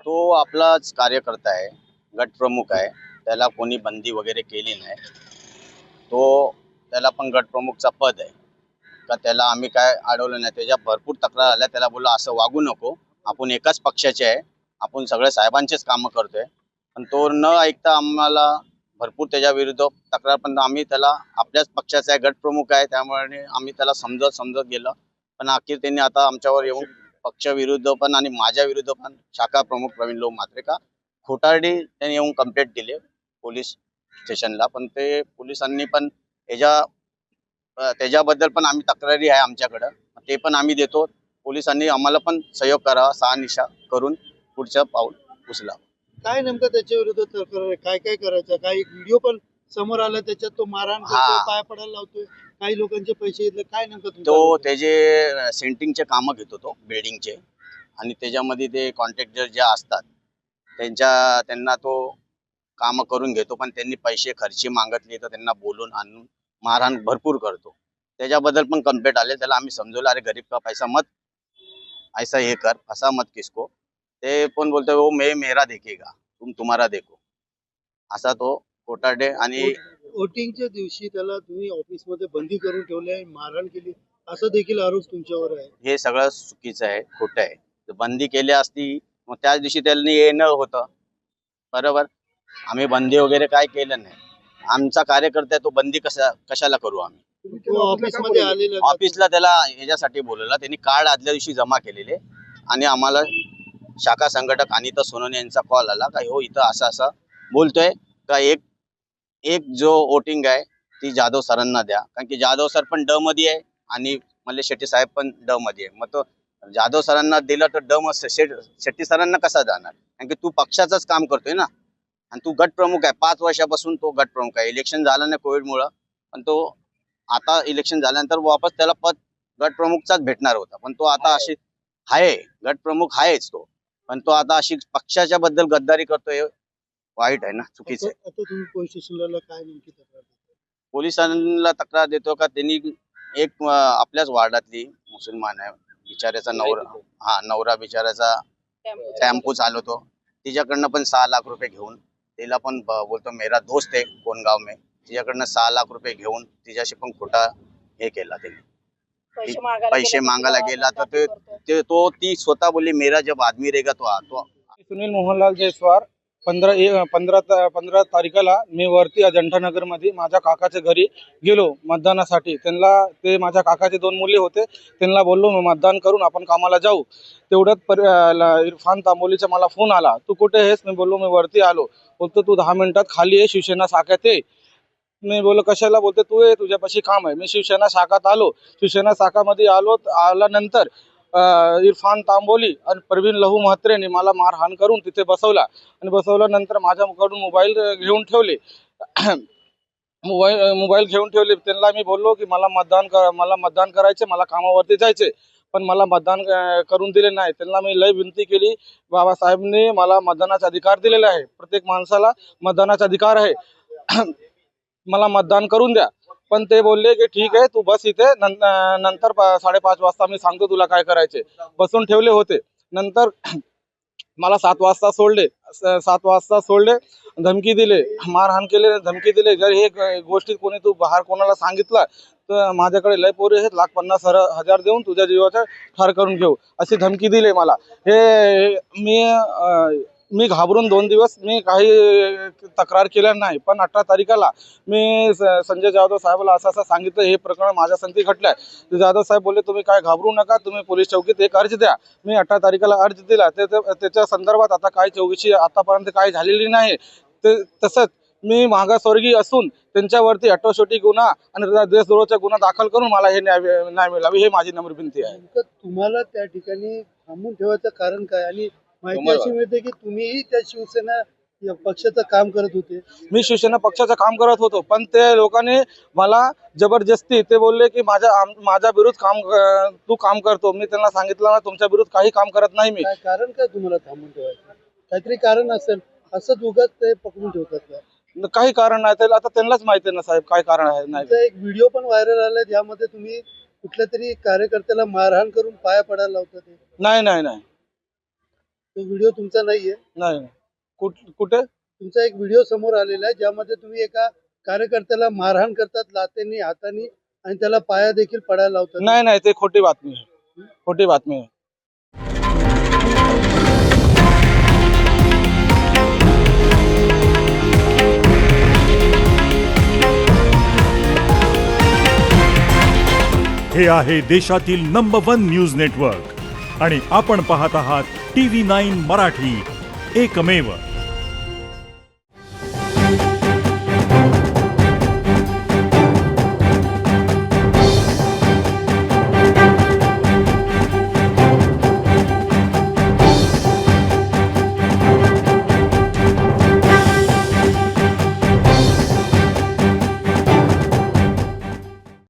तो आपलाच कार्यकर्ता आहे, गट प्रमुख आहे. त्याला कोणी बंदी वगैरे केली नाही. तो त्याला पण गट प्रमुखचा पद आहे का त्याला आम्ही काय अडवलं नाही. त्याच्या भरपूर तक्रार आल्या. त्याला बोललो असं वागू नको, आपण एकाच पक्षाचे आहे, आपण सगळे साहेबांचेच कामं करतोय. पण तो न ऐकता आम्हाला भरपूर त्याच्या विरुद्ध तक्रार, पण आम्ही त्याला आपल्याच पक्षाचा आहे, गट प्रमुख आहे, त्यामुळे आम्ही त्याला समजत गेलं. पण अखेर त्यांनी आता आमच्यावर येऊन पक्ष विरुद्ध पण आणि माझ्या विरुद्ध पण शाखा प्रमुख प्रवीण लोह म्हात्रे का खोटारडी त्यांनी येऊन कंप्लेंट दिली पोलीस स्टेशनला. पण ते पोलिसांनी पण त्याच्याबद्दल पण आम्ही तक्रारी आहे आमच्याकडं, ते पण आम्ही देतो. पोलिसांनी आम्हाला पण सहयोग करावा, शहानिशा करून पुढचं पाऊल उचलावं. काय नेमकं त्याच्या विरुद्ध तक्रार आहे? काय काय करायचं? काही व्हिडिओ पण समोर आला, त्याच्यात तो मारहाण करतोय, पाय पडायला लावतोय, काही लोकांचे पैसे घेतले. काय नेमकं तो त्याचे सेंटिंगचे कामं घेतो तो बिल्डिंगचे, आणि त्याच्यामध्ये ते कॉन्ट्रॅक्टर जे असतात त्यांना तो कामं करून घेतो. पण त्यांनी पैसे खर्ची मागितले तर त्यांना बोलून आणून मारहाण भरपूर करतो. त्याच्याबद्दल पण कंप्लेंट आले. त्याला आम्ही समजवलं, अरे गरीब का पैसा मत ऐसा हे कर, फसा मत किसको. ते पण बोलतोय वो मैं मेरा देखेगा, तुम तुम्हारा देखो, असा तो खोटारडे. आणि वोटिंगच्या दिवशी त्याला तुम्ही ऑफिसमध्ये बंदी करून ठेवले, मारहाण केली, असं देखील आरोप तुमच्यावर आहे. हे सगळं चुकीचं आहे, खोटं आहे. बंदी केली असती मग त्याच दिवशी त्यांनी येणं होतं, बरोबर. आम्ही बंदी वगैरे काय केलं नाही. आमचा कार्यकर्ता आहे, तो बंदी कशाला करू आम्ही. ऑफिसमध्ये आलेला ऑफिसला त्याला ह्याच्यासाठी बोलवलं. त्यांनी कार्ड आदल्या दिवशी जमा केलेले आणि आम्हाला शाखा संघटक अनिता सोनवणे यांचा कॉल आला का हो इथं असं असं बोलतोय का एक जो वोटिंग आहे ती जाधव सरांना द्या, कारण की जाधव सर पण ड मध्ये आहे आणि मल्ले शेट्टी साहेब पण ड मध्ये आहे. मग तो जाधव सरांना दिला तर ड मग शेट्टी सरांना कसा जाणार, कारण की तू पक्षाचंच काम करतोय ना, आणि तू गट प्रमुख आहे. 5 वर्षापासून तो गट प्रमुख आहे. इलेक्शन झालं नाही कोविडमुळं, पण तो आता इलेक्शन झाल्यानंतर वापस त्याला पद गट प्रमुखचाच भेटणार होता. पण तो आता अशी आहे, गट प्रमुख आहेच तो, पण तो आता अशी पक्षाच्या बद्दल गद्दारी करतोय. वाईट आहे ना, चुकीचं आहे. आता तुम्ही पोलीस स्टेशनला काय नेमकी तक्रार देता? पोलिसांना तक्रार देतो का त्यांनी एक आपल्याच वार्डातली मुसलमान आहे, बिचाऱ्याचा नवरा बिचाऱ्याचा टेम्पो चालवतो, तिच्याकडनं पण 6 लाख रुपये घेऊन, तिला पण बोलतो मेरा दोस्त है कोण गाव में, तिच्याकडनं 6 लाख रुपये घेऊन तिच्याशी पण खोटा हे केला. त्यांनी पैसे मागायला गेला तर ती स्वतः बोलली मेरा जब आदमी रहेगा तो सुनील मोहनलाल जयस्वार 15 तारखेला मी वरती अजंठा नगर मध्ये माझ्या काकाच्या घरी गेलो मतदानासाठी. ते माझ्या काकाचे 2 मुले होते, त्यांना बोललो मी मतदान करून आपण कामाला जाऊ. तेवढ्यात इरफान तांबोलीचा मला फोन आला, तू कुठे आहेस? मी बोललो मी वरती आलो. बोलतो तू 10 मिनिटात खाली आहे, शिवसेना शाखेत आहे. मी बोललो कशाला? बोलते तू ये, तुझ्यापाशी काम आहे. मी शिवसेना शाखात आलो. शिवसेना शाखामध्ये आल्यानंतर इरफान तांबोली आणि प्रवीण लहू म्हात्रेने मला मारहाण करून तिथे बसवला, आणि बसवल्यानंतर माझ्याकडून मोबाईल घेऊन ठेवले. मोबाईल घेऊन ठेवले. त्यांना मी बोललो की मला मतदान करायचे, मला कामावरती जायचे, पण मला मतदान करून दिले नाही. त्यांना मी लय विनंती केली. बाबासाहेबांनी मला मतदानाचा अधिकार दिलेला आहे, प्रत्येक माणसाला मतदानाचा अधिकार आहे, मला मतदान करून द्या. पण ते बोलले की ठीक आहे तू बस इथे, नंतर 5:30 वाजता मी सांगतो तुला काय करायचे. बसून ठेवले होते. नंतर मला 7 वाजता सोडले, धमकी दिले, मारहाण केले, धमकी दिले. जर हे गोष्टी कोणी तू बाहेर कोणाला सांगितलं तर माझ्याकडे लय पोरे आहेत, 1,50,000 देऊन तुझ्या जीवाचा ठार करून घेऊ, अशी धमकी दिली मला. मी घाबरून 2 दिवस मी काही तक्रार केल्या नाही. पण 18 तारखेला मी संजय जाधव साहेबाला असं सांगितलं, हे प्रकरण माझ्या संगती घडलंय. जाधव साहेब बोलले तुम्ही काय घाबरू नका, तुम्ही पोलीस चौकीत एक अर्ज द्या. मी 18 तारखेला अर्ज दिला. त्याच्या संदर्भात आता काय चौकशी आतापर्यंत काय झालेली नाही. तसंच मी मागासवर्गीय असून त्यांच्यावरती अटोशोटी गुन्हा आणि देशद्रोहाचा गुन्हा दाखल करून मला हे न्याय मिळावे, हे माझी नम्र विनंती आहे. तुम्हाला त्या ठिकाणी थांबून ठेवायचं कारण काय? आणि माहिती अशी मिळते की तुम्हीही त्या शिवसेना या पक्षाचं काम करत होते. मी शिवसेना पक्षाचं काम करत होतो, पण ते लोकांनी मला जबरदस्ती ते बोलले की माझ्या विरुद्ध तू काम करतो. मी त्यांना सांगितलं ना तुमच्या विरुद्ध काही काम करत नाही मी. कारण काय तुम्हाला थांबून ठेवायचं? काहीतरी कारण असेल, असंच उगाच ते पकडून ठेवतात का? काही कारण नाही, आता त्यांनाच माहिती आहे ना साहेब काय कारण आहे. नाही, एक व्हिडिओ पण व्हायरल आला ज्यामध्ये तुम्ही कुठल्या तरी कार्यकर्त्याला मारहाण करून पाया पडायला लावतात. नाही, तो व्हिडिओ तुमचा नाहीये. नाही कुठे तुमचा एक व्हिडिओ समोर आलेला आहे ज्यामध्ये तुम्ही एका कार्यकर्त्याला मारहाण करतात लातेनी हातानी आणि त्याला पाया देखील पडायला लावतात. नाही ते खोटी बातमी आहे, खोटी बातमी आहे. हे आहे देशातील नंबर 1 न्यूज नेटवर्क आणि आपण पाहत आहात TV9 मराठी, एकमेव.